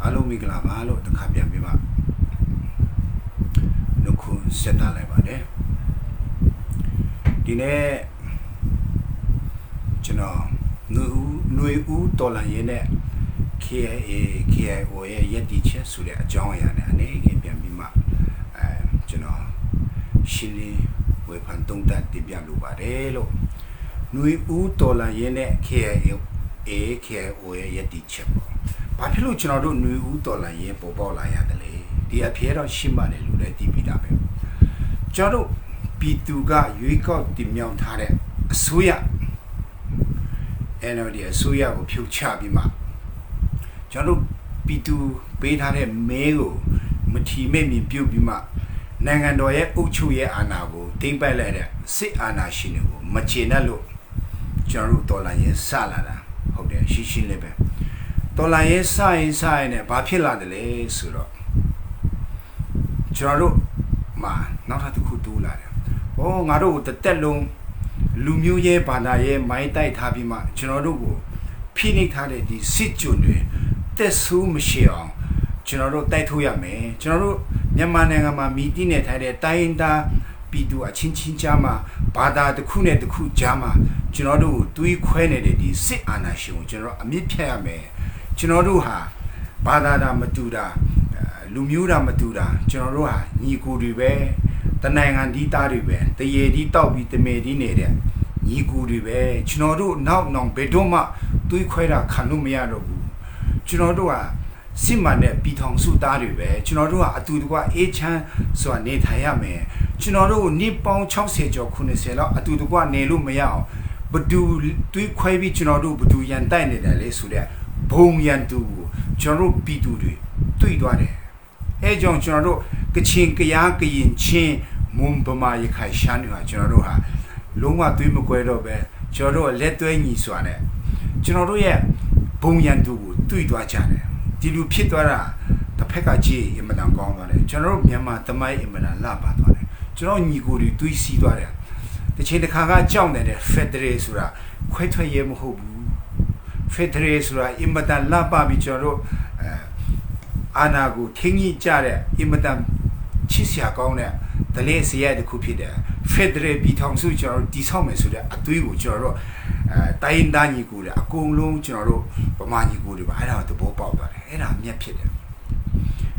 Alo Migla Malo, the Kapia Biba. No kun set a levade. Dine Jano Nui U Dolan Yene KIO Yetiche Sulia Joyan and Again Bima Jano Shili Weapon Don't that Dibialu Barelo Nui U Dolan Yene KIO Yetiche. Papilu Chino Nui U Dolan Ye Bobola Yadale. The appear of Shimane Lula Dibidabe. Jaro Pituga Yuiko Dimion Tare Suya. And the Suya will Pu Chabima. Jaro Pitu Betare Mego Mutime Mi Bubima Nangandoye Uchuye Anago, Dimba Letter, Sit Anashinu, Machinalo, Jaro Dolaye Salada, How there she live. Dolaye sign a Papilla de Le Suro. Jaro Ma, not how to do that. Oh, Naro, the Telum. Lumuye Banaye, my diet habima, General Pinnick had the Situne, Tesu Michel, General Taituyame, General Yamanangama meeting at a Tainda, Bidu a Chinchin Jama, Bada the Kune the Ku Jama, General Dui Quenede, the Sit Anashu, General Amipiame, General Bada Maduda, Lumura Maduda, General Niku Ribe. The Nangan di Taribe, the Yedi Taubi the Medinere, Yiguribe, Chinodu, now non Bedoma, Duiquera Canumiarobu, Chinodua, Simane, Pitong Sudaribe, Chinodua, Atudua, Echan, so a Netayame, Chinodu, Nippon Chausejo Kunesela, Atudua, Nelu Meao, but do Quavi Chinodu, but do Yantine, Lesuda, Boom Yantu, Choro Pituri, Tuidore. Ejon Chinodu, Kachin Kayak in Chin. Mumbama Yakai Shanua, Generoha, Luma Duimuquero, Joro, Letuani Swane, Generoya, Bunyandu, Duidwachane, Dilu Pitwara, the Pekaji, Imadan Gomane, General Yama, the Mai Imana Lapa, General Niguri, Duisi Dware, the Chinakaga John and Federesura, Quetra Yemhobu, Federesura, Imadan Lapa, Bijoro, Anagu, Tingi Jare, Imadan Chisia Gone. The less yet the cupid, Federe Bitong Sujar, Dishomes, a Dugu Joro, Daindani good, a Gong Joro, Bamani good, I know the Bob, and I'm yet pit.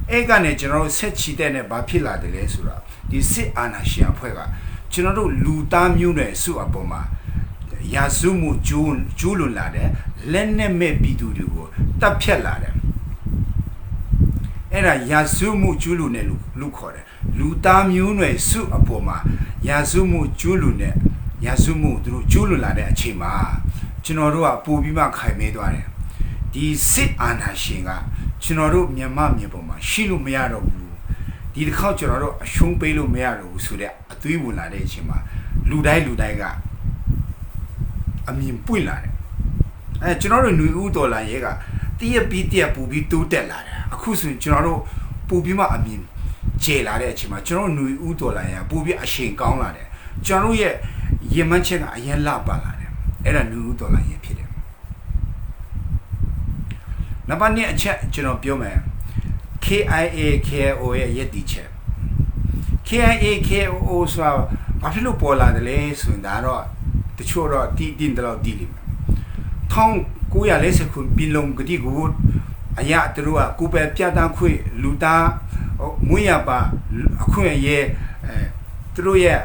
Egane General said she then a Bapilla de Lesura, the Sit Anashia Puega, General Luda Mune Suaboma, Yazumu Julun Lade, Lenne me Bidugo, Tapielade. Era Yazumu Julune Lucore. Luta Mune Su Apoma, Yazumu Julune, Yazumu Julula de Chima, Chinorua Pubima Kaimedwane. The Sit Anashinga, Chinoru Miama Miboma, Shilu Mearo Blue. The cultural Shumpelu Mearo Suda, a Tuibula de Chima, Ludai Ludaiga. I mean Puilane. A Chinoru Nudola Yega, dear Bitia Pubi do Della, a Kusun Chinoru Pubima, I mean. Jelade Chima, General Nui Udola, Bubi Ashin Gongla, General Yemanching a Yella Balade, and a new dollar yepid. Nabani a chat, General Biome, KIA KO Yetiche. KIA KO so Buffalo Pola the lace when that the chora dindalo dilim. Tong Guya Lesekun Bilong Gudi a yat the Rua, Kupe Piadan Kui, Luda. Muyaba, a queen ye, through ye,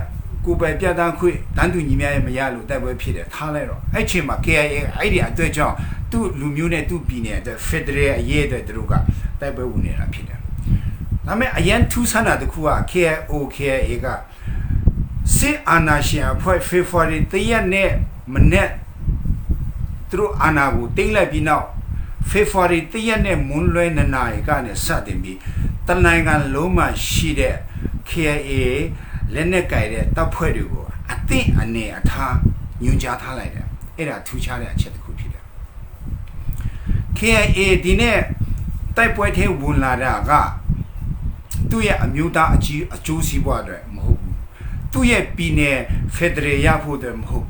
go by Piadan, Dandu Nimia Mayalu, that were Peter, Talero. I chima, idea, the job, do Lumune, do Bine, the Federe, ye, the Druga, that were Unina Peter. I mean, I yan two son of the Kua, care, O care, ega. Say Anashia, quite faithfully, the yan ne, manet, through Anagu, daylight be now. Faithfully, the yan ne, moonlight and I got a sudden be. Tanangan Loma Shide, KIA, Lenekai, Tapuego, I think a ne a ta, New Jata like that. Era two chari at Chetcupida. KIA Dine, Typoete Wunladaga, do ye a muta a juicy water, Mobu. Do ye bine Federe Yapo de Mobu.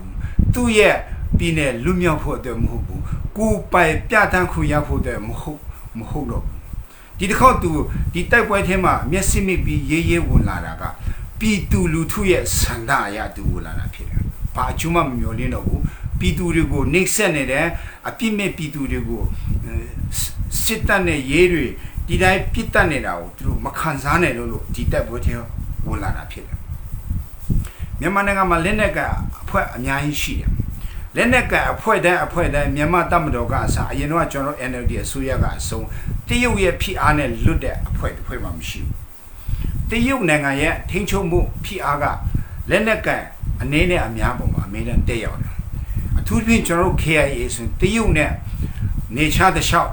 Do ye bine Lumia for the Mobu. Go by Piatanku Yapo de Moholo. ဒီတစ်ခေါက်သူဒီတိုက်ပွဲထဲမှာမျက်စိမိပြီးရေးရေးဝင်လာတာကပြည်သူလူထုရဲ့ဆန္ဒအရသူဝင်လာတာဖြစ်တယ်။ဘာအကျိုးမှမမျှော်လင့်တော့ဘူး။ပြည်သူတွေကိုနှိပ်စက်နေတဲ့အပြစ်မဲ့ပြည်သူတွေကိုစစ်တပ်နဲ့ရေးတွေဒီတိုင်းပြစ်တက်နေတာကိုသူတို့မခံစားနိုင်လို့ဒီတိုက်ပွဲထဲဝင်လာတာဖြစ်တယ်။မြန်မာနိုင်ငံမှာလက်နက်ကအဖွဲ့အများကြီးရှိတယ်။လက်နက်ကအဖွဲ့တိုင်းမြန်မာတပ်မတော်ကအစားအရင်တော့ကျွန်တော် NLD အစိုးရကအဆုံးတရုတ်ရဲ့ဖိအားနဲ့လွတ်တဲ့အဖွဲ့တစ်ဖွဲ့မှမရှိဘူး။တရုတ်နိုင်ငံရဲ့ထိန်းချုပ်မှုဖိအားကလက်နက်ကန်အနေနဲ့အများပုံမှာအမေရိကန်တက်ရောက်တယ်။အထူးသဖြင့်ကျွန်တော်တို့ KIA ဆိုတရုတ်နဲ့နေချတဲ့လျှောက်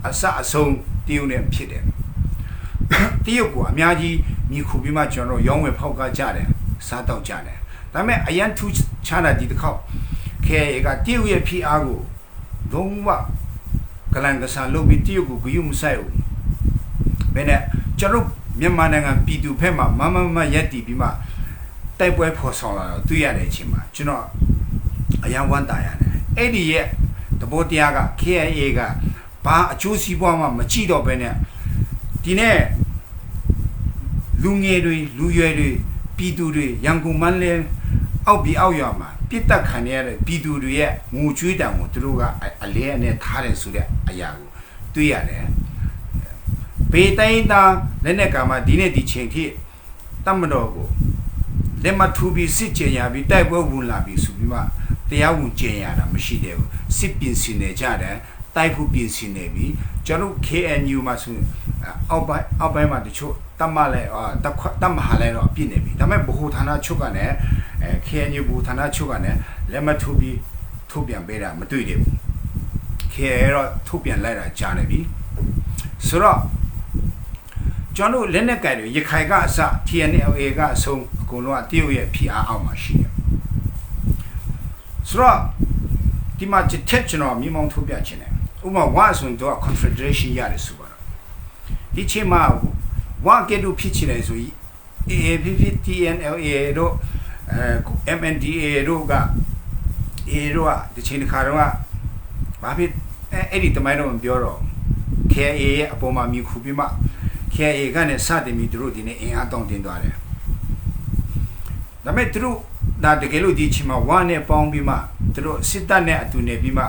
အစအဆုံးတရုတ်နဲ့ဖြစ်တယ်။တရုတ်ကအများကြီးမြခုပြီးမှကျွန်တော်ရောင်းဝယ်ဖောက်ကကြတယ်စားတော့ကြတယ်။ဒါပေမဲ့အရန်ထူးခြားတာဒီတစ်ခေါက် KIA ကတရုတ်ရဲ့ဖိအားကိုလုံးဝကလန်ကစားလုပ်ပြီးတရုတ်ကိုဂရုမစိုက်ဘူး။ဘယ်နဲ့ကျွန်တော်မြန်မာနိုင်ငံပြည်သူဖက်မှာမရက်တီပြီးမှတိုက်ပွဲဖော်ဆောင်လာတော့တွေ့ရတဲ့အချိန်မှာကျွန်တော်အရန်ဝမ်းတာရတယ်အဲ့ဒီရဲ့သဘောတရားက KIA ကဘာအကျိုးစီးပွားမှမကြည့်တော့ဘဲနဲ့ဒီနေ့လူငယ်တွေလူရွယ်တွေပြည်သူတွေရန်ကုန်မန်းလဲအောက်ပြီးအောက်ရွာမှာပြစ်တက်ခံရတဲ့ပြည်သူတွေရဲ့ငိုကြွေးတံကိုသူတို့ကအလဲအနဲ့ထားတယ်ဆိုတဲ့အရာကိုတွေ့ရတယ်ဘေးတိုင်းသားလက်နဲ့ကမှဒီနေ့ဒီချိန်ထိတမတော်ကိုလက်မထူပြီးစစ်ကြင်ရပြီးတိုက်ပွဲဝင်လာပြီးဆိုပြီးမှတရားဝင်ကြင်ရတာမရှိသေးဘူးစစ်ပြင်ဆင်နေကြတယ်တိုက်ဖို့ပြင်ဆင်နေပြီးကျွန်တော် KNU မှာဆိုအောက်ပိုင်းမှာတချို့တတ်မှလဲတတ်မှဟာလဲတော့ပြည့်နေပြီဒါပေမဲ့ဘ who ဌာနချုပ်ကလည်းKNU ဘ ഹു ဌာနချုပ်ကလည်းလက်မထူပြီးထုတ်ပြန်ပေးတာမတွေ့သေးဘူး KNU တော့ထုတ်ပြန်လိုက်တာကြားနေပြီဆိုတော့ကျွန်တော်လက်နက်ကင်တွေရခိုင်ကအစ TNLA ကအဆုံးအကုန်လုံးကတရုတ်ရဲ့ဖိအားအောက်မှာရှိတယ်ဆိုတော့ဒီမှာချက်ကျွန်တော်မြေမောင်းထုတ်ပြချင်တယ်ဥပမာဝါဆိုရင်တော့ confederation ရတယ်ဆိုပါတော့ဒီချိန်မှာဝါကဲတို့ဖြစ်ချင်တယ်ဆိုရင် AAPP TNLA တို့MNDA တို့ကဒီချိန်တစ်ခါတော့ဘာဖြစ်အဲ့ဒီတမိုင်းတော့မပြောတော့ KIA ရဲ့အပေါ်မှာမြူခုပြီးမှKIA ကနေစတင်ပြီးသူတို့ဒီနေ့အင်အားတောင်းတင်သွားတယ်ဒါပေမဲ့သူတို့ဒါတကယ်လို့ဒီချိန်မှာဝါနဲ့ပေါင်းပြီးမှသူတို့စစ်တပ်နဲ့အတူနေပြီးမှ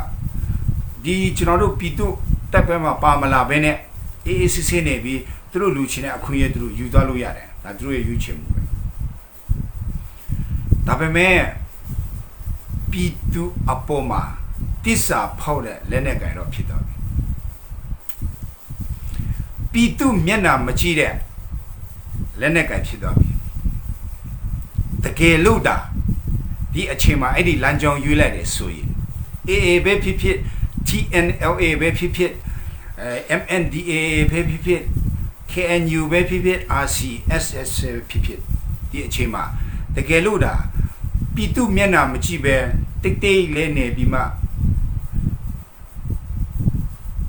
ဒီကျွန်တော်တို့ပြည်သူတပ်ပွဲမှာပါမလာဘဲနဲ့အေးအေးဆေးဆေးနေပြီးသူတို့လူချင်းနဲ့အခွင့်အရေးသူတို့ယူသွားလို့ရတယ်ဒါသူတို့ရဲ့ယူချင်မှုပဲဒါပေမဲ့ပြည်သူအပေါ်မှာတစ္ဆာဖောက်တဲ့လက်နဲ့ကြိုင်တော့ဖြစ်သွားပြီပြည်သူမျက်နှာမကြည့်တဲ့လက်နဲ့ကြိုင်ဖြစ်သွားပြီတကယ်လို့ဒါဒီအချိန်မှာအဲ့ဒီလမ်းကြောင်းရွေးလိုက်တယ်ဆိုရင် AA ပဲဖြစ်ဖြစ် TNLA ပဲဖြစ်ဖြစ်MNDA ပဲဖြစ်ဖြစ် KNU ပဲဖြစ်ဖြစ် RCSS ဖြစ်ဖြစ်ဒီအချိန်မှာတကယ်လို့ဒါပြည်သူမျက်နှာမကြည့်ပဲတိတ်တိတ်လေးနေပြီးမှ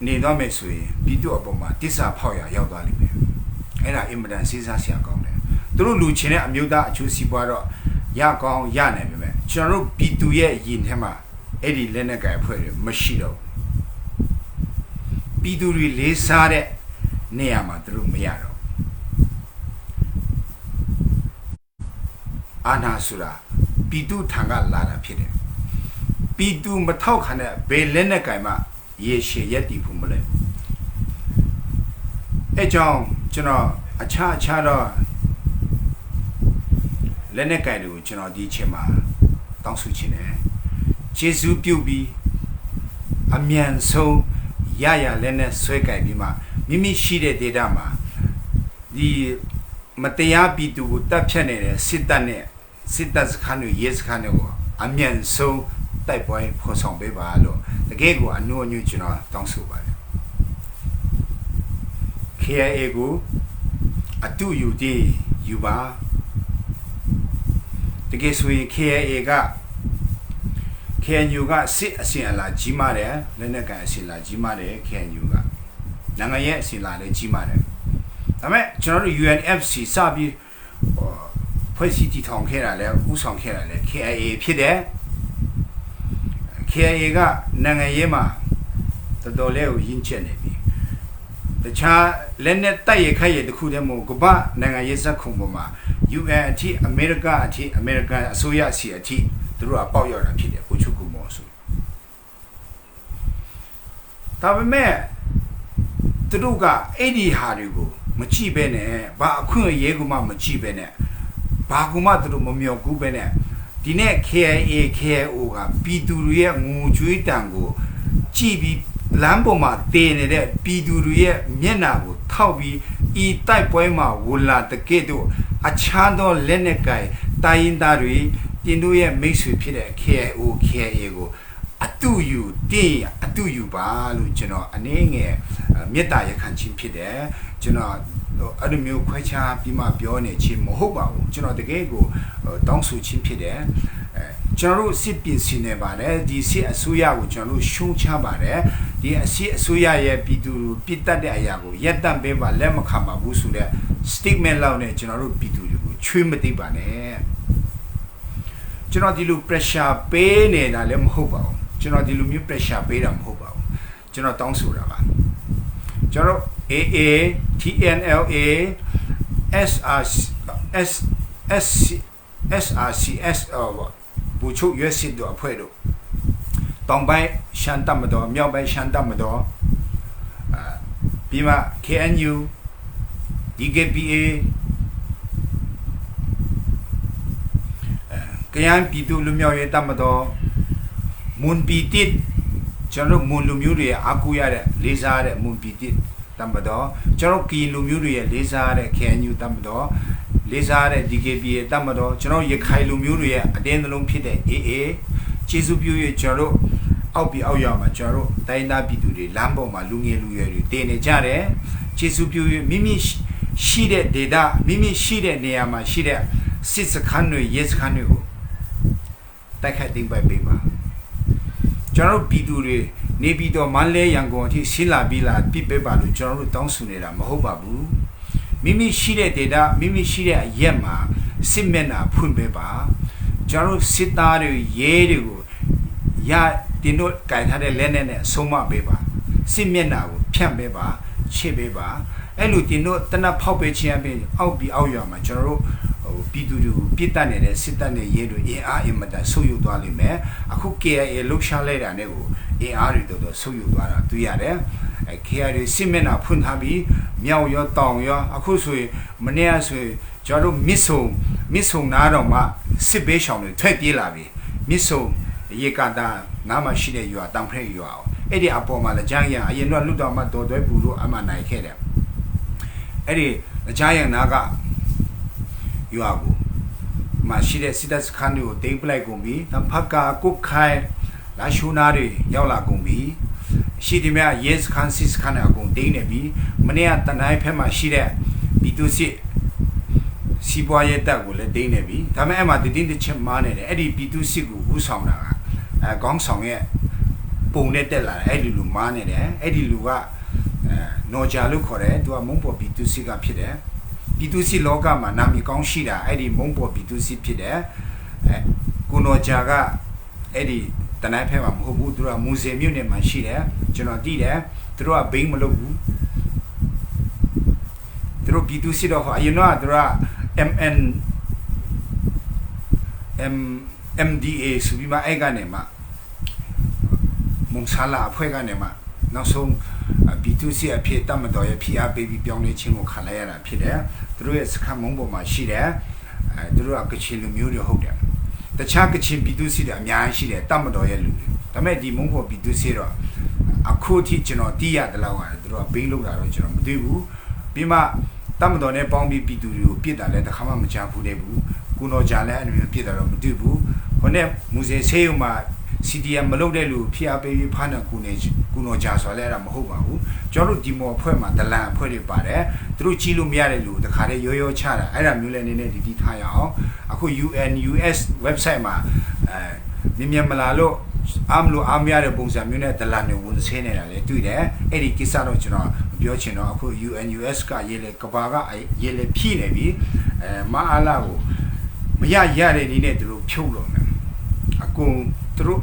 နေတော့မယ်ဆိုရင်ပြည်သူအပေါ်မှာတစ္ဆာဖောက်ရရောက်သွားလိမ့်မယ်အဲ့ဒါအင်မတန်စဉ်းစားစရာကောင်းတယ်သူတို့လူချင်းတဲ့အမျိုးသားအကျိုးစီးပွားတော့ရကောင်းရနိုင်ပေမဲ့ကျွန်တော်တို့ပြည်သူရဲ့ယင်ထဲမှာအဲ့ဒီလက်နက်ကိုင်အဖွဲ့တွေမရှိတော့ပြည်သူတွေလေးစားတဲ့နေရာမှာသူတို့မရတော့အာနာဆိုတာပြည်သူထံကလာတာဖြစ်တယ်ပြည်သူမထောက်ခံတဲ့ဘယ်လက်နက်ကိုင်မှရေရှည်ရက်တည်ဖို့မလဲအဲကြောင့်ကျွန်တော်အခြားတော့လက်နက်ကိုင်တွေကိုကျွန်တော်ဒီချိန်မှာတောင်းဆိုချင်တယ်ကျေးဇူးပြုပြီးအမြန်ဆုံးရလက်နဲ့ဆွဲကြိုင်ပြီးမှမိမိရှိတဲ့ဒေတာမှာဒီမတရားပြည်သူကိုတပ်ဖြတ်နေတဲ့စစ်တပ်စခန်းတွေရဲစခန်းတွေကိုအမြန်ဆုံးတိုက်ပွဲဖော်ဆောင်ပေးပါလို့တကယ်ကိုအနှိုးအညွှန်းကျွန်တော်တောင်းဆိုပါတယ် KIA ကိုအတူယူပါတကယ်ဆိုရင် KIA က KNU ကစစ်အစဉ်အလာကြီးမားတယ်လက်နက်ကန်အစဉ်အလာကြီးမားတယ် KNU ကနိုင်ငံရဲ့အစဉ်အလာလည်းကြီးမားတယ်ဒါပေမဲ့ကျွန်တော်တို့ UNFC စပြီးဖွဲ့စည်းတည်ထောင်ခဲ့တာလဲဥဆောင်ခဲ့တာလဲ KIA ဖြစ်တယ် KIA ကနိုင်ငံရေးမှာတော်တော်လေးကိုရင်းချက်နေပြီတ ခြားလက်နဲ့တိုက်ရခိုက်ရတခုတည်းမဟုတ်ကမ္ဘာနိုင်ငံရေးစက်ခုံပေါ်မှာ UN အထိအမေရိကအထိအမေရိကန်အစိုးရစီအထိသူတို့ကပေါက်ရောက်တာဖြစ်တယ်ကိုချုပ်ကူမော်ဆိုဒါပေမဲ့သူတို့ကအဲ့ဒီဟာတွေကိုမကြည့်ပဲနဲ့ဘာအခွင့်အရေးကမှမကြည့်ပဲနဲ့ဘာကမှသူတို့မမျှော်ကူးပဲနဲ့ဒီနေ့ KIA KIO ကပြည်သူတွေရဲ့ငုံကြွေးတံကိုကြည့်ပြီးလမ်းပေါ်မှာတည်နေတဲ့ပြည်သူတွေရဲ့မျက်နှာကိုထောက်ပြီးဤတိုက်ပွဲမှာဝလာတကဲ့သို့အခြားသောလက်နက်ကိုင်တိုင်းရင်းသားတွေတင်တို့ရဲ့မိတ်ဆွေဖြစ်တဲ့ KIO KIA ကိုအတူယူတင်းအတူယူပါလို့ကျွန်တော်အနေငယ်မေတ္တာရခံခြင်းဖြစ်တယ်ကျွန်တော်အဲ့လိုမျိုးခွဲခြားပြီးမှပြောနေခြင်းမဟုတ်ပါဘူးကျွန်တော်တကယ်ကိုတောင်းဆိုခြင်းဖြစ်တယ်ကျွန်တော်တို့စစ်ပြင်ဆင်နေပါတယ်ဒီစစ်အစိုးရကိုကျွန်တော်တို့ရှုံချပါတယ်ဒီအစိုးရရဲ့ပြည်သူပြစ်တတ်တဲ့အရာကိုရပ်တန့်ပေးပါလက်မခံပါဘူးဆိုတဲ့ statement လောက်နဲ့ကျွန်တော်တို့ပြည်သူတွေကိုချွေးမသိပါနဲ့ကျွန်တော်ဒီလို pressure ပေးနေတာလည်းမဟုတ်ပါဘူးကျွန်တော်ဒီလိုမျိုး pressure ပေးတာမဟုတ်ပါဘူးကျွန်တော်တောင်းဆိုတာပါကျွန်တော် AA TNLA SRCS ဘူချုပ်ရွေးစစ်တို့အဖွဲ့တို့တောင်ပိုင်းရှမ်းတပ်မတော်မြောက်ပိုင်းရှမ်းတပ်မတော်ပြီးမှ KNU DKPA ကယန်းပြည်သူလူမျိုးရေးတပ်မတော်မွန်ပီတစ်ကျွန်တော်မွန်လူမျိုးတွေအားကိုးရတဲ့လေးစားတဲ့မွန်ပီတစ်တပ်မတော်ကျွန်တော်ကီလူမျိုးတွေရဲ့လေးစားတဲ့ KNU တပ်မတော်လေးစားတဲ့ DKPA တပ်မတော်ကျွန်တော်ရခိုင်လူမျိုးတွေရဲ့အတင်းနှလုံးဖြစ်တဲ့ AA ကျေးဇူးပြု၍ကျွန်တော်အောက်ပြီးအောက်ရောက်မှာကျွန်တော်တိုင်းသားပြည်သူတွေလမ်းပေါ်မှာလူငယ်လူရွယ်တွေတင်နေကြတယ်ကျေးဇူးပြု၍မိမိရှိတဲ့ data မိမိရှိတဲ့နေရာမှာရှိတဲ့စစ်စခန်းတွေရဲစခန်းတွေကိုတိုက်ခိုက်သိမ်းပိုက်ပေးပါကျွန်တော်ပြည်သူတွေနေပြည်တော်မန္တလေးရန်ကုန်အထိဆင်းလာပြီးလာပြစ်ပေးပါလို့ကျွန်တော်တို့တောင်းဆိုနေတာမဟုတ်ပါဘူးမိမိရှိတဲ့ data မိမိရှိတဲ့အရက်မှာစစ်မျက်နှာဖွင့်ပေးပါကျွန်တော်စစ်သားတွေရဲတွေကိုရတင်တို့ကြိုင်ထားတဲ့လက်နဲ့ဆုံးမပေးပါစစ်မျက်နှာကိုဖြန့်ပေးပါချစ်ပေးပါအဲ့လိုတင်တို့တနတ်ဖောက်ပေးခြင်းအပြင်အောက်ပြီးအောက်ရမှာကျွန်တော်တို့ပြည်သူတွေကိုပြစ်တတ်နေတဲ့စစ်တပ်နဲ့ရဲတွေအင်အားအင်မတန်ဆုပ်ယုပ်သွားလိမ့်မယ်အခု KIA လှုပ်ရှားလိုက်တာနဲ့ကိုအင်အားတွေတော့ဆုပ်ယုပ်သွားတာတွေ့ရတယ်KIA တွေစစ်မျက်နှာဖွင့်ထားပြီးမြောက်ရောတောင်ရောအခုဆိုရင်မနေ့ကဆိုရင်ကျွန်တော်တို့မစ်ဆုံနားတော့မှစစ်ဘေးရှောင်တွေထွက်ပြေးလာပြီမစ်ဆုံရေကာတာနားမှာရှိတဲ့ရွာတောင်ဖက်ရွာအဲ့ဒီအပေါ်မှာလည်းကြာရအရင်တော့လွတ်တော်မှာတော်တွဲပူလို့အမှနိုင်ခဲ့တယ်အဲ့ဒီကြာရနာကရွာကိုမရှိတဲ့စစ်တပ်စခန်းတွေကိုတိမ့်ပလိုက်ကုန်ပြီတဖက်ကကုတ်ခိုင်လာရှူနာတွေရောက်လာကုန်ပြီရှိဒီမြရဲစခန်းစစ်စခန်းအကုန်တိမ့်နေပြီမနေ့ကတနိုင်ဖက်မှာရှိတဲ့ပြည်သူစစ်စီပွားရေးတပ်ကိုလည်းတိမ့်နေပြီဒါပေမဲ့အဲ့မှာတည်င်းတစ်ချက်မားနေတယ်အဲ့ဒီပြည်သူစစ်ကိုဦးဆောင်တာကခေါင်းဆောင်ရဲ့ပုံနဲ့တက်လာတယ်အဲ့ဒီလူမားနေတယ်အဲ့ဒီလူကနော်ဂျာလို့ခေါ်တယ်သူကမုံပေါ်ပြည်သူစစ်ကဖြစ်တယ်ပြည်သူစစ်လောကမှာနာမည်ကောင်းရှိတာအဲ့ဒီမုံပေါ်ပြည်သူစစ်ဖြစ်တယ်ကိုနော်ဂျာကအဲ့ဒီတနိုင်ဖက်မှာမဟုတ်ဘူးသူကမူစေမြို့နယ်မှာရှိတယ်ကျွန်တော်သိတယ်သူတို့ကဘိန်းမလုပ်ဘူးသူတို့ပြည်သူစစ်တော့အရင်ကသူက MDA ဆိုပြီးမှအဲ့ကနေမှမုံဆာလာအဖွဲ့ကနေမှနောက်ဆုံးပြည်သူစစ်အဖြစ်တတ်မတော်ရဲ့ဖိအားပေးပြီးပြောင်းလဲခြင်းကိုခံလိုက်ရတာဖြစ်တယ်သူတို့ရဲ့စခန်းမုံပေါ်မှာရှိတယ်သူတို့ကကချင်လူမျိုးတွေဟုတ်တယ်တခြားကချင်ပြည်သူစစ်တွေအများကြီးရှိတယ်တတ်မတော်ရဲ့လူတွေဒါပေမဲ့ဒီမုံပေါ်ပြည်သူစစ်တော့အခုထိကျွန်တော်တီးရတယ်လို့ရတယ်သူတို့ကဘိန်းလောက်တာတော့ကျွန်တော်မသိဘူးပြီးမှတတ်မတော်နဲ့ပေါင်းပြီးပြည်သူတွေကိုပြစ်တာလည်းတစ်ခါမှမကြားဘူးနေဘူးကိုနော်ဂျာလည်းအဲ့လိုမျိုးပြစ်တာတော့မသိဘူးဟိုနဲ့မူစေဆေးရုံမှာ CDM မလုပ်တဲ့လူဖိအားပေးပြီးဖမ်းတဲ့ကိုနော်ဂျာဆိုလဲအဲ့ဒါမဟုတ်ပါဘူးကျွန်တော်တို့ဒီမော်အဖွဲ့မှာဒလန်အဖွဲ့တွေပါတယ်သူတို့ကြီးလို့မရတဲ့လူတခါတည်းရောချတာအဲ့ဒါမျိုးလည်းနည်းနည်းဒီထားရအောင်အခု UN US website မှာမြင်မလာလို့အားမရတဲ့ပုံစံမျိုးနဲ့ဒလန်တွေဝင်ဆင်းနေတာလေတွေ့တယ်အဲ့ဒီကိစ္စတော့ကျွန်တော်ပြောချင်တော့အခု UN US ကရေးလေကဘာကရေးလေဖြည့်နေပြီမအားလာကိုမရတဲ့နည်းနဲ့သူတို့ဖြုတ်လို့မယ်အကုန်သူတို့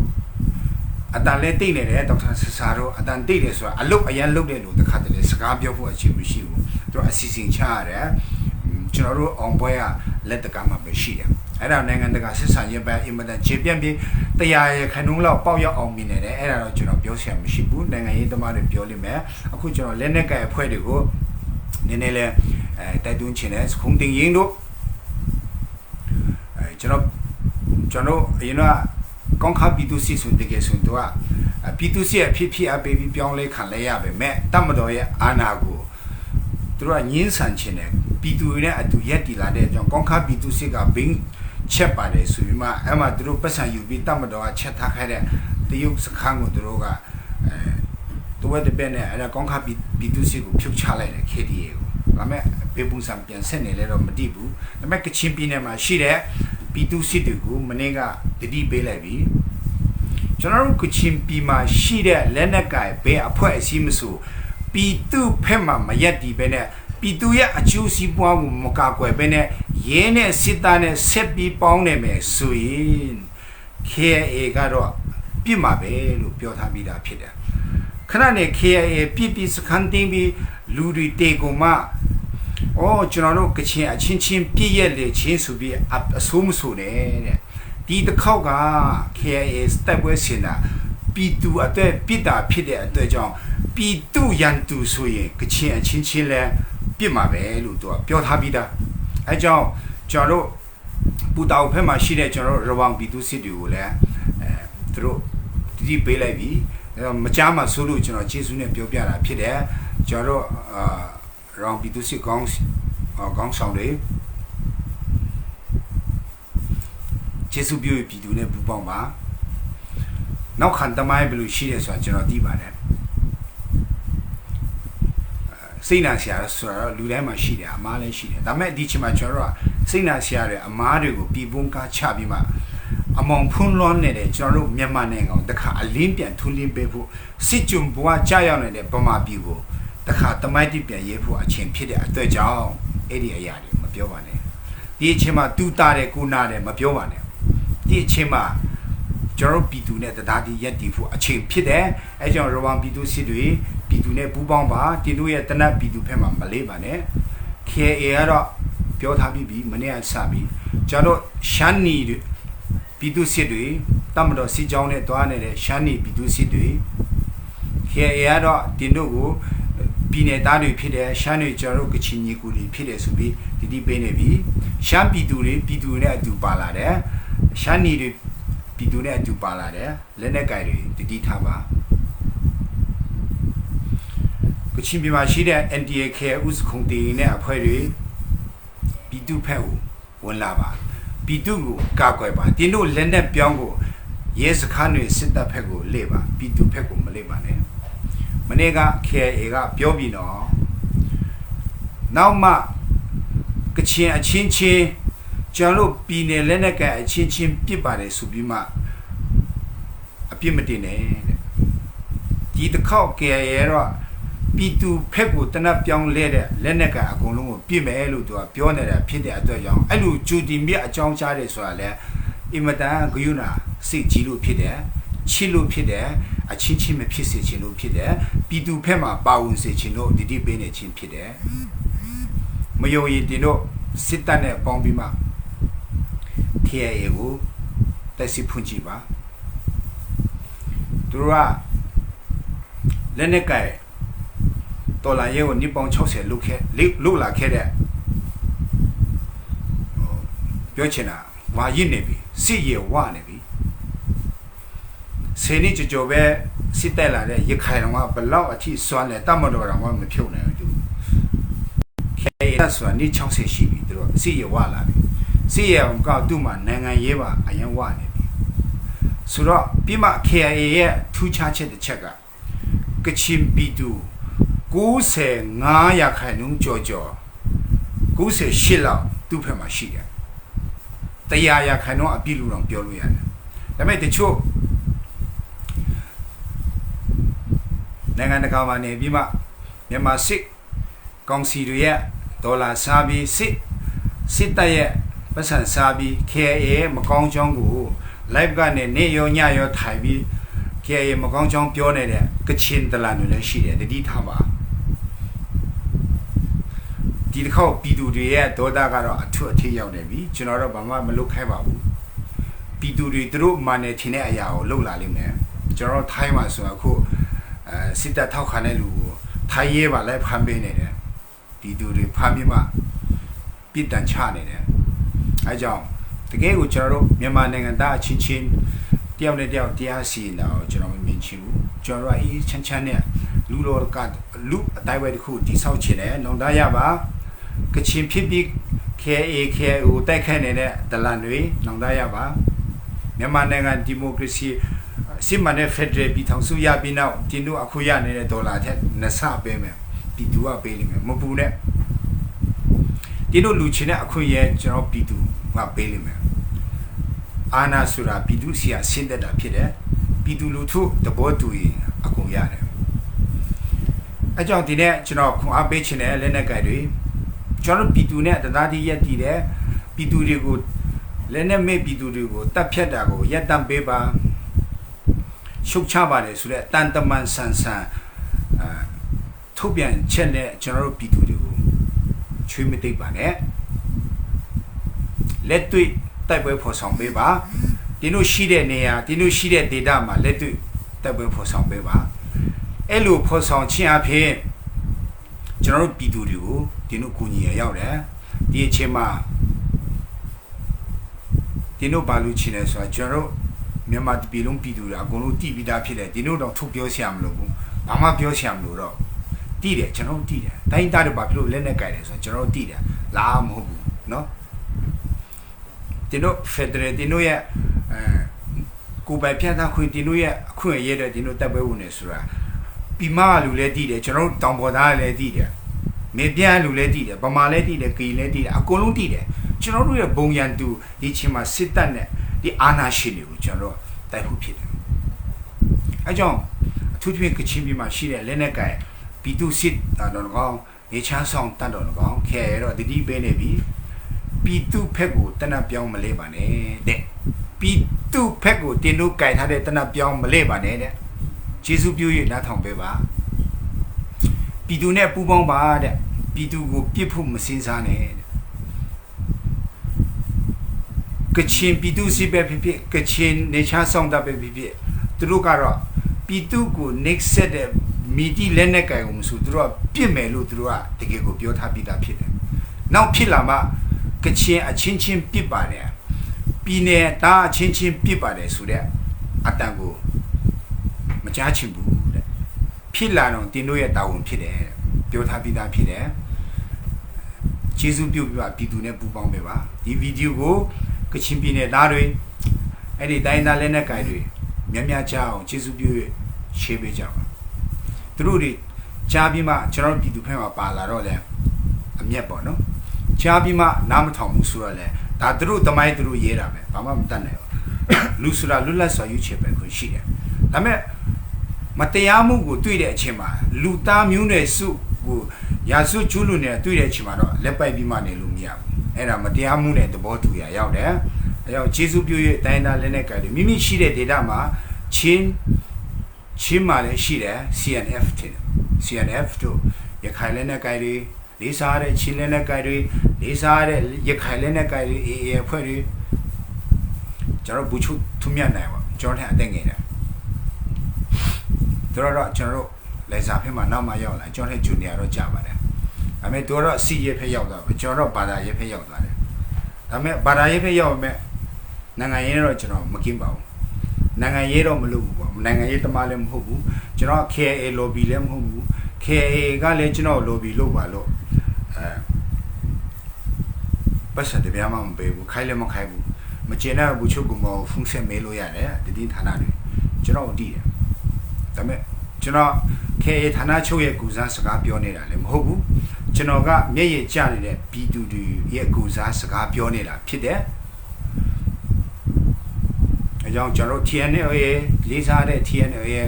အတန်လဲတိတ်နေတယ်ဒေါက်တာဆဆာတို့အတန်တိတ်တယ်ဆိုတာအလုတ်အရန်လုတ်တယ်လို့တခါတည်းစကားပြောဖို့အခြေမရှိဘူးသူအစီအစဉ်ချရတယ်ကျွန်တော်တို့အောင်ပွဲကလက်တကမှာပဲရှိတယ်အဲ့ဒါနိုင်ငံတကာစစ်ဆန်ရေးပဲအင်မတန်ခြေပြန့်ပြီးတရားရခဏုံးလောက်ပေါက်ရောက်အောင်မြင်နေတယ်အဲ့ဒါတော့ကျွန်တော်ပြောဆရာမရှိဘူးနိုင်ငံရေးသမားတွေပြောလိမ့်မယ်အခုကျွန်တော်လက်နက်ကဲအဖွဲ့တွေကိုနည်းနည်းလဲတိုက်တွန်းချင်တယ်ခုံတင်ရင်တို့ကျွန်တော်အရင်ကကောင်းခါပီတူစီဆိုတကယ်ဆိုတော့ပီတူစီအဖြစ်ဖြစ်အပေးပြီးပြောင်းလဲခံလဲရပါမယ်တမတော်ရဲ့အာဏာကိုသူတို့ကညှင်းဆန်ချင်တယ်ပီတူနဲ့အတူရက်တီလာတဲ့အကြောင်းကောင်းခါပီတူစီကဘင်းချက်ပါတယ်ဆိုပြီးမှအဲ့မှာသူတို့ပတ်စံယူပြီးတမတော်ကချက်ထားခဲ့တဲ့တရုတ်စခန်းကိုသူတို့ကသူဝက်တဲ့ပဲနဲ့အဲ့ဒါကောင်းခါပီတူစီကိုဖြုတ်ချလိုက်တယ် KDA ကိုဒါပေမဲ့ဘေးပုံစံပြန်ဆက်နေလဲတော့မတိဘူးဒါပေမဲ့ကချင်ပြည်နယ်မှာရှိတဲ့ပီတူစီတွေကိုမနေ့ကတတိပေးလိုက်ပြီကျွန်တော်တို့ကချင်ပြည်မှာရှိတဲ့လက်နက်ကဲဘယ်အဖွဲ့အစည်းမဆိုပီတူဖက်မှာမရက်တီပဲနဲ့ပီတူရဲ့အကျိုးစီးပွားကိုမကာကွယ်ပဲနဲ့ရဲနဲ့စစ်သားနဲ့ဆက်ပြီးပေါင်းနေမယ်ဆိုရင် KIA ကတော့ပြစ်မှာပဲလို့ပြောထားပြီးသားဖြစ်တယ်ခဏနဲ့ KIA ပြစခန်းတင်းပြီးလူတွေတေကုန်မှကျွန်တော်တို့ကချင်အချင်းချင်းပြည့်ရက်လေချင်းဆိုပြီးအဆိုးမဆိုနဲ့တဲ့ဒီတစ်ခေါက်က KIA တက်ပွဲစင်တာပီတူအတဲ့ပြစ်တာဖြစ်တဲ့အတွက်ကြောင့်ပီတူရန်တူဆိုရင်ကချင်အချင်းချင်းလဲပြစ်မှာပဲလို့သူကပြောထားပြီးသားအဲကြောင့်ကျွန်တော်တို့ပူတောင်ဖက်မှာရှိတဲ့ကျွန်တော်တို့ရဝမ်ပီတူစစ်တွေကိုလည်းသူတို့ဒီပေးလိုက်ပြီမကြားမှာဆိုလို့ကျွန်တော်ကျေးဇူးနဲ့ပြောပြတာဖြစ်တယ်ကျွန်တော်တို့ရောင်ပီတူစစ်ကောင်းဆောင်တွေကျေးဇူးပြုပြည်သူနဲ့ပူပေါင်းပါနောက်ခံတမိုင်းဘယ်လိုရှိတယ်ဆိုတာကျွန်တော်သိပါတယ်စိတ်နာစရာဆိုတော့လူတိုင်းမှာရှိတယ်အမားလည်းရှိတယ်ဒါပေမဲ့ဒီချိန်မှာကျွန်တော်တို့ကစိတ်နာစရာတွေအမားတွေကိုပြည်ပုံကားချပြီးမှအမောင်ဖွန်းလွှမ်းနေတဲ့ကျွန်တော်တို့မြန်မာနိုင်ငံကိုတခါအလင်းပြန်ထူးလင်းပေးဖို့စစ်ကြုံဘဝကြာရောက်နေတဲ့ဗမာပြည်ကိုတခါတမိုင်းတိပြန်ရေးဖို့အချိန်ဖြစ်တဲ့အတွက်ကြောင့်အဲ့ဒီအရာတွေမပြောပါနဲ့ဒီအချိန်မှာတူတာတယ်ကိုနာတယ်မပြောပါနဲ့ဒီအချိန်မှာကျွန်တော်ပြည်သူနဲ့တရားတည်ရက်တည်ဖို့အချိန်ဖြစ်တယ်အဲကြောင့်ရဝမ်ပြည်သူစစ်တွေပြည်သူနဲ့ပူးပေါင်းပါတင်တို့ရဲ့တနတ်ပြည်သူဖက်မှာမလေးပါနဲ့ KIA ကတော့ပြောထားပြီးပြီမနေ့ကစပြီးကျွန်တော်ရှမ်းနီပြည်သူစစ်တွေတမတော်စစ်ကြောင်းနဲ့တွားနေတဲ့ရှမ်းနီပြည်သူစစ်တွေ KIA ကတော့တင်တို့ကိုပြည်နယ်သားတွေဖြစ်တဲ့ရှမ်းတွေကျွန်တော်ကချင်ညီကူတွေဖြစ်တယ်ဆိုပြီးဒီပေးနေပြီရှမ်းပြည်သူတွေပြည်သူနဲ့အတူပါလာတယ်ရှမ်းနီတွေပြည်သူနဲ့အတူပါလာတယ်လက်နက်ကင်တွေတတိထားပါကချင်ပြည်မှာရှိတဲ့ NDA ဥစခုံတီနဲ့အဖွဲ့တွေပြည်သူဖက်ကိုဝင်လာပါပြည်သူကိုကာကွယ်ပါတင်းတို့လက်နက်ပြောင်းကိုရဲစခန်းတွေစစ်တပ်ဖက်ကိုလေ့ပါပြည်သူဖက်ကိုမလေ့ပါနဲ့မနေ့က KIA ကပြောပြီးတော့နောက်မှကချင်အချင်းချင်းကျွန်တော်ပြည်နယ်လက်နက်ကအချင်းချင်းပြစ်ပါတယ်ဆိုပြီးမှအပြစ်မတင်နဲ့ဒီတစ်ခေါက် KIA တော့ပြည်သူဖက်ကိုတနတ်ပြောင်းလဲတဲ့လက်နက်ကအကုန်လုံးကိုပြစ်မယ်လို့သူကပြောနေတာဖြစ်တဲ့အတွက်ကြောင့်အဲ့လိုဂျူတီမြတ်အကြောင်းကြားတယ်ဆိုတာလဲအင်မတန်ဂယုဏစိတ်ကြီးလို့ဖြစ်တယ်ချစ်လို့ဖြစ်တယ်အချင်းချင်းမဖြစ်စေချင်လို့ဖြစ်တယ်ပြည်သူဖက်မှာပါဝင်စေချင်လို့ဒီပေးနေခြင်းဖြစ်တယ်မယုံရင်တင်တို့စစ်တပ်နဲ့ပေါင်းပြီးမှ KIA ကိုတက်စီဖွင့်ကြည့်ပါသူတို့ကလက်နက်ကဲတော်လာရဲကိုနှစ်ပေါင်း60လုလာခဲ့တဲ့ပြောချင်တာဝါရစ်နေပြီစစ်ရဝနေပြီဆယ်နှစ်ကြော်ပဲစစ်တက်လာတဲ့ရခိုင်တော်ကဘလောက်အထိစွမ်းလဲတမတော်တော်ကမဖြုတ်နိုင်ဘူး KIA ဆိုတာနှစ်60ရှိပြီသူတို့စစ်ရဝလာပြီစစ်ရအောင်ကောက်သူ့မှာနိုင်ငံရေးပါအရင်ဝနေပြီဆိုတော့ပြီးမှ KIA ရဲ့ထူးခြားချက်တစ်ချက်ကကချင်ပြည်သူ95ရာခိုင်နှုန်းကျော်98လောက်သူ့ဖက်မှာရှိတယ်100ရာခိုင်နှုန်းအပြည့်လို့တော့ပြောလို့ရတယ်ဒါပေမဲ့တချို့နိုင်ငံတကာမှာနေပြီးမှမြန်မာစစ်ကောင်စီတွေရဲ့ဒေါ်လာစားပြီးစစ်တပ်ရဲ့ပတ်စံစားပြီး KIA မကောင်းချောင်းကို live ကနေနေရောညရောထိုင်ပြီး KIA မကောင်းချောင်းပြောနေတဲ့ကချင်တလန်တွေလည်းရှိတယ်တတိထားပါဒီတစ်ခေါက်ပြည်သူတွေရဲ့ဒေါသကတော့အထွတ်အထိပ်ရောက်နေပြီကျွန်တော်တော့ဘာမှမလုပ်ခိုင်းပါဘူးပြည်သူတွေသူတို့မှန်နေထင်တဲ့အရာကိုလုပ်လာလိမ့်မယ်ကျွန်တော်ထိုင်းမှာဆိုအခုစစ်တပ်ထောက်ခံတဲ့လူကိုထိုင်းရဲပါလိုက်ဖမ်းပေးနေတယ်ပြည်သူတွေဖမ်းပြီးမှပြစ်ဒဏ်ချနေတယ်အဲကြောင့်တကယ်ကိုကျွန်တော်တို့မြန်မာနိုင်ငံသားအချင်းချင်းတယောက်နဲ့တယောက်တရားစီရင်တာကိုကျွန်တော်မမြင်ချင်ဘူးကျွန်တော်တို့အေးချမ်းချမ်းနဲ့လူတော်ကလူအတိုင်းဝဲတစ်ခုတိဆောက်ချင်တယ်လုံသားရပါကချင်ဖြစ်ပြီး KIO တိုက်ခိုက်နေတဲ့ဒလန်တွေလုံသားရပါမြန်မာနိုင်ငံဒီမိုကရေစီစစ်မှန်တဲ့ဖက်ဒရယ်ပြည်ထောင်စုရပြီးနောက်တင်တို့အခုရနေတဲ့ဒေါ်လာထက်နှစ်ဆပေးမယ်ပြည်သူကပေးလိမ့်မယ်မပူနဲ့တင်တို့လူချင်းတဲ့အခွင့်အရေးကျွန်တော်ပြည်သူကပေးလိမ့်မယ်အာနာဆိုတာပြည်သူစီကဆင်းသက်တာဖြစ်တယ်ပြည်သူလူထုတဘောတူရင်အကုန်ရတယ်အဲကြောင့်ဒီနေ့ကျွန်တော်ခွန်အားပေးခြင်းနဲ့လက်နက်ကိုင်တွေကျွန်တော်ပြည်သူနဲ့တရားတည်ရက်တည်တယ်ပြည်သူတွေကိုလက်နက်မဲ့ပြည်သူတွေကိုတပ်ဖြတ်တာကိုရပ်တန့်ပေးပါရှုတ်ချပါတယ်ဆိုတဲ့တန်တမန်ဆန်ဆန်ထုတ်ပြန်ချက်နဲ့ကျွန်တော်တို့ပြည်သူတွေကိုချွေးမသိပ်ပါနဲ့လက်တွေ့တိုက်ပွဲဖော်ဆောင်ပေးပါဒီလိုရှိတဲ့နေရာဒီလိုရှိတဲ့ဒေတာမှာလက်တွေ့တိုက်ပွဲဖော်ဆောင်ပေးပါအဲ့လိုဖော်ဆောင်ခြင်းအဖြစ်ကျွန်တော်တို့ပြည်သူတွေကိုဒီလိုကူညီရရောက်တယ်ဒီအချိန်မှာဒီလိုဘာလို့ချင်လဲဆိုတော့ကျွန်တော်တို့မြန်မာပြည်လုံးပြည်သူတွေအကုန်လုံးတည်ပြီးသားဖြစ်တယ်ဒီလိုတော့ထုတ်ပြောစရာမလိုဘူးဘာမှပြောစရာမလိုတော့တည်တယ်ကျွန်တော်တို့တည်တယ်တိုင်းသားတွေဘာဖြစ်လို့လက်နဲ့ကြိုက်တယ်ဆိုတော့ကျွန်တော်တို့တည်တယ်လားမဟုတ်ဘူးเนาะဒီလိုဖက်ဒရယ်ဒီလိုရဲ့ကိုပိုင်ပြတ်သားခွင့်ဒီလိုရဲ့အခွင့်အရေးတဲ့ဒီလိုတပ်ပွဲဝင်နေဆိုတာပြည်မလူလည်းတည်တယ်ကျွန်တော်တို့တောင်ပေါ်သားလည်းတည်တယ်မေပြန်းလူလည်းတည်တယ်ဗမာလည်းတည်တယ်ကီလည်းတည်တယ်အကုန်လုံးတည်တယ်ကျွန်တော်တို့ရဲ့ဘုံရန်သူဒီချင်းမှာစစ်တပ်နဲ့ဒီအာဏာရှင်တွေကိုကျွန်တော်တိုက်ဖို့ဖြစ်တယ်အဲကြောင့်အထူးသဖြင့်ကချင်ပြည်မှာရှိတဲ့လက်နက်ကိုင်ပြည်သူစစ်တော်ကောင်နေချမ်းဆောင်တတ်တော်ကောင်ခဲရတော့တတိပေးနေပြီပြည်သူဖက်ကိုတနတ်ပြောင်းမလဲပါနဲ့တဲ့ပြည်သူဖက်ကိုတင်တို့ကြိုင်ထားတဲ့တနတ်ပြောင်းမလဲပါနဲ့တဲ့ကျေးဇူးပြု၍နားထောင်ပေးပါပြည်သူနဲ့ပူးပေါင်းပါတဲ့ပြည်သူကိုပြစ်ဖို့မစင်စားနဲ့ကချင်ပြည်သူစစ်ပဲဖြစ်ဖြစ်ကချင်နေချမ်းဆောင်တတ်ပဲဖြစ်ဖြစ်သူတို့ကတော့ပြည်သူကို next set တဲ့မီတီလက်နဲ့ကြိုင်အောင်ဆိုသူတို့ကပြစ်မယ်လို့သူတို့ကတကယ်ကိုပြောထားပြီးသားဖြစ်တယ်နောက်ဖြစ်လာမှကချင်အချင်းချင်းပြစ်ပါတယ်ပြည်နယ်သားအချင်းချင်းပြစ်ပါတယ်ဆိုတဲ့အတန်ကိုမကြားချင်ဘူးတဲ့ဖြစ်လာတော့တင်တို့ရဲ့တာဝန်ဖြစ်တယ်ပြောထားပြီးသားဖြစ်တယ်ကျေးဇူးပြုပြီးပါပြည်သူနဲ့ပူးပေါင်းပေးပါဒီဗီဒီယိုကိုကချင်ပြည်နယ်သားတွေအဲ့ဒီတိုင်းသားလက်နက်ကိုင်တွေများများကြားအောင်ကျေးဇူးပြုရှေ့ပေးကြပါသူတို့တွေကြားပြီးမှကျွန်တော်ပြည်သူဖက်မှာပါလာတော့လဲအမျက်ပေါ့နော်ကြားပြီးမှနားမထောင်ဘူးဆိုတော့လဲဒါသူတို့တမိုင်းသူတို့ရေးတာပဲဘာမှမတတ်နိုင်ဘူးလူဆိုတာလွတ်လပ်စွာရွေးချယ်ပဲခွင့်ရှိတယ်ဒါပေမဲ့မတရားမှုကိုတွေ့တဲ့အချိန်မှာလူသားမျိုးနွယ်စုကိုရာစုကျူးလွန်နေတွေ့တဲ့အချိန်မှာတော့လက်ပိုက်ပြီးမှနေလို့မရဘူးအဲ့ဒါမတရားမှုနဲ့သဘောတူရရောက်တယ်အဲကြောင့်ကျေးဇူးပြု၍တိုင်းသားလက်နက်ကိုင်တွေမိမိရှိတဲ့ဒေတာမှာချင်းမှာလည်းရှိတယ် CNF တို့ရခိုင်လက်နက်ကိုင်တွေလေးစားတဲ့ချင်းလက်နက်ကိုင်တွေလေးစားတဲ့ရခိုင်လက်နက်ကိုင်တွေ AA အဖွဲ့တွေကျွန်တော်ဘူချုထုမြတ်နိုင်ပါကျွန်တော်ထက်အသက်ငယ်တယ်တော့ကျွန်တော်လေစာဖက်မှာနောက်မှရောက်လာကျွန်တော်ထက်ဂျူနီယာတော့ကြာပါတယ်ဒါပေမဲ့တို့တော့စီရဲဖက်ရောက်သွားပြီကျွန်တော်တော့ဘာသာရဲဖက်ရောက်သွားတယ်ဒါပေမဲ့ဘာသာရဲဖက်ရောက်မဲ့နိုင်ငံရေးတော့ကျွန်တော်မကင်းပါဘူးနိုင်ငံရေးတော့မလုပ်ဘူးပေါ့နိုင်ငံရေးတမလည်းမဟုတ်ဘူးကျွန်တော် KIA lobby လည်းမဟုတ်ဘူး KIA ကလည်းကျွန်တော် lobby လုပ်ပါလို့ပတ်စံတပြားမှမပေးဘူးခိုင်းလည်းမခိုင်းဘူးမကျင်တဲ့ဘူချုပ်ကမဖုန်းဆက်မေးလို့ရတယ်တည်ဌာနတွေကျွန်တော်တည်တယ်ဒါပေမဲ့ကျွန်တော် KIA ဌာနချုပ်ရဲ့ကူစားစကားပြောနေတာလည်းမဟုတ်ဘူးကျွန်တော်ကမျက်ရည်ကျနေတဲ့ပြည်သူတွေရဲ့ကူစားစကားပြောနေတာဖြစ်တယ်အကြောင်းကျွန်တော် TNLA လေးစားတဲ့ TNLA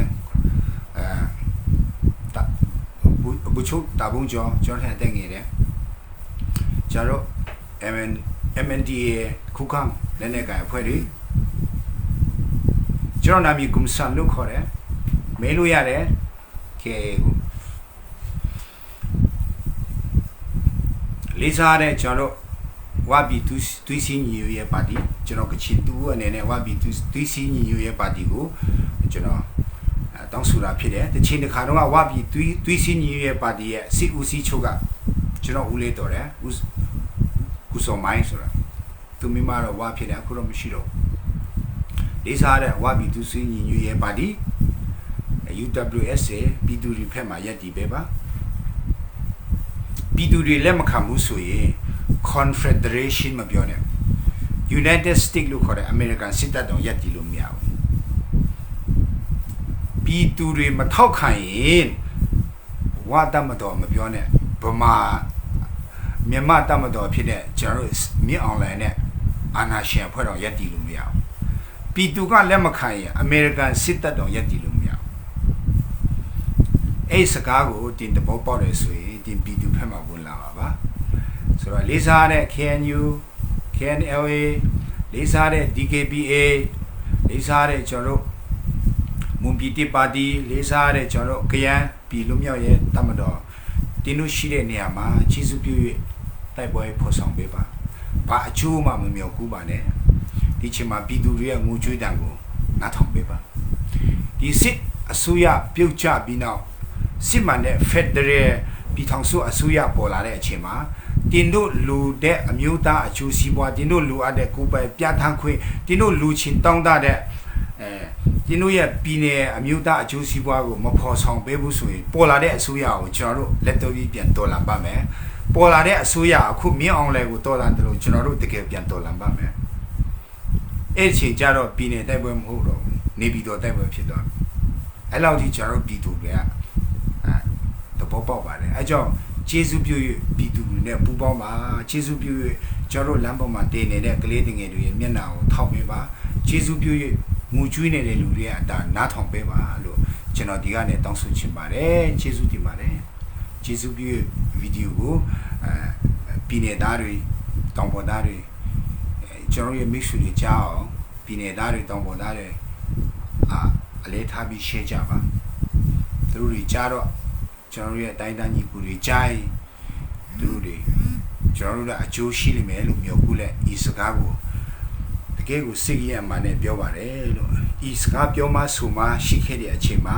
ဘူချုပ်တာဘုံကျော်ကျွန်တော်ထက်တက်ငယ်တယ်ကျွန်တော် MNDA ခုခံလက်နက်ကိုင်အဖွဲ့တွေ ကျွန်တော်နာမည်ကွန်ဆန်လို့ခေါ်တယ်မေးလို့ရတယ်ကဲလေးစားတဲ့ကျွန်တော်ဝါဘီတူးစီညီညွတ်ရေးပါတီကျွန်တော်ကချင်တူအနေနဲ့ဝါဘီတူးစီညီညွတ်ရေးပါတီကိုကျွန်တော်တောင်းဆိုတာဖြစ်တယ်တချင်တစ်ခါတော့ဝါဘီတူးစီညီညွတ်ရေးပါတီရဲ့စစ်ဦးစီးချုပ်ကကျွန်တော်ဦးလေးတော်တယ်ဦးစောမိုင်းဆိုတာသူမိမတော့ဝါဖြစ်တယ်အခုတော့မရှိတော့လေးစားတဲ့ဝါဘီတူးစီညီညွတ်ရေးပါတီ UWSA ပြည်သူတွေဖက်မှာရက်တည်ပဲပါပြည်သူတွေလက်မခံဘူးဆိုရင် Confederation မပြောနဲ့ United States လို့ခေါ်တဲ့ American စစ်တပ်တောင်ရက်တည်လို့မရဘူးပြည်သူတွေမထောက်ခံရင်ဝါတမတော်မပြောနဲ့ဗမာမြန်မာတမတော်ဖြစ်တဲ့ကျွန်တော်တို့မြင့်အောင်လိုင်းနဲ့အာနာရှင်အဖွဲ့တော်ရက်တည်လို့မရဘူးပြည်သူကလက်မခံရင် American စစ်တပ်တောင်ရက်တည်လို့မရဘူးအဲ့စကားကိုတင်တဘောပေါက်တယ်ဆိုရင်တင်ပြည်သူဖက်မှာဝင်လာပါပါဆိုတော့လေးစားတဲ့ KNU KNLA လေးစားတဲ့ DKBA လေးစားတဲ့ကျွန်တော်တို့မွန်ပြည်တစ်ပါတီလေးစားတဲ့ကျွန်တော်တို့ကရန်ပြည်လူမျိုးရဲ့တမတော်တင်းတို့ရှိတဲ့နေရာမှာချီးစုပြု၍တိုက်ပွဲဖော်ဆောင်ပေးပါဘာအချိုးမှမမြောက်ဘူးပါနဲ့ဒီချိန်မှာပြည်သူတွေရဲ့ငိုကြွေးတံကိုနားထောင်ပေးပါဒီစစ်အစိုးရပြုတ်ကျပြီးနောက်စစ်မှန်တဲ့ Federal ပြည်ထောင်စုအစိုးရပေါ်လာတဲ့အချိန်မှာတင်တို့လူတဲ့အမျိုးသားအကျိုးစီးပွားတင်တို့လူအပ်တဲ့ကိုယ်ပိုင်ပြဋ္ဌာန်းခွင့်တင်တို့လူချင်းတောင်းတတဲ့တင်တို့ရဲ့ပြည်နယ်အမျိုးသားအကျိုးစီးပွားကိုမဖော်ဆောင်ပေးဘူးဆိုရင်ပေါ်လာတဲ့အစိုးရကိုကျွန်တော်တို့လက်တော်ပြီးပြန်တော်လှန်ပါမယ်ပေါ်လာတဲ့အစိုးရအခုမြင့်အောင်လဲကိုတော်လှန်တယ်လို့ကျွန်တော်တို့တကယ်ပြန်တော်လှန်ပါမယ်အဲ့ချိန်ကျတော့ပြည်နယ်တိုက်ပွဲမဟုတ်တော့ဘူးနေပြည်တော်တိုက်ပွဲဖြစ်သွားအဲ့လောက်ကြီးကျွန်တော်တို့ပြည်သူတွေကတဘောပေါက်ပါတယ်အဲကြောင့်ကျေးဇူးပြု၍ပြည်သူတွေနဲ့ပူးပေါင်းပါကျေးဇူးပြု၍ကျွန်တော်တို့လမ်းပေါ်မှာတည်နေတဲ့ကလေးငယ်တွေရဲ့မျက်နှာကိုထောက်ပေးပါကျေးဇူးပြု၍ငူကျွေးနေတဲ့လူတွေရဲ့အတာနားထောင်ပေးပါလို့ကျွန်တော်ဒီကနေ့တောင်းဆိုချင်ပါတယ်ကျေးဇူးတင်ပါတယ်ကျေးဇူးပြု၍ဗီဒီယိုကိုပြည်နယ်သားတွေတောင်ပေါ်သားတွေကျွန်တော်ရဲ့မိတ်ဆွေတွေကြားအောင်ပြည်နယ်သားတွေတောင်ပေါ်သားတွေအလေးထားပြီး share ကြပါသူတို့တွေကြားတော့ကျွန်တော်ရဲ့အတိုင်းတန်းကြီးကူတွေကြားရင်သူတို့တွေကျွန်တော်တို့ကအကျိုးရှိလိမ့်မယ်လို့မျိုးကူလက်ဤစကားကိုတကယ်ကိုစိတ်ရမှန်နဲ့ပြောပါတယ်လို့ဤစကားပြောမှဆိုမှရှိခဲ့တဲ့အချိန်မှာ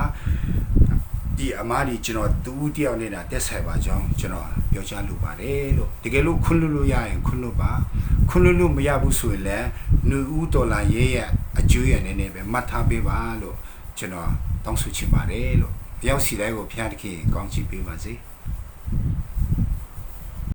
ဒီအမားကြီးကျွန်တော်တူတယောက်နေတာတက်ဆိုင်ပါကြောင်းကျွန်တော်ပြောချလိုပါတယ်လို့တကယ်လို့ခွန်းလို့ရရင်ခွန်းလို့ပါခွန်းလို့မရဘူးဆိုရင်လည်းຫນွေဦးဒေါ်လာရေးရဲ့အကျိုးရနေနေပဲမှတ်ထားပေးပါလို့ကျွန်တော်တောင်းဆိုချင်ပါတယ်လို့တယောက်စီတိုင်းကိုဖျားတခင်ကောင်းချီးပေးပါစေ။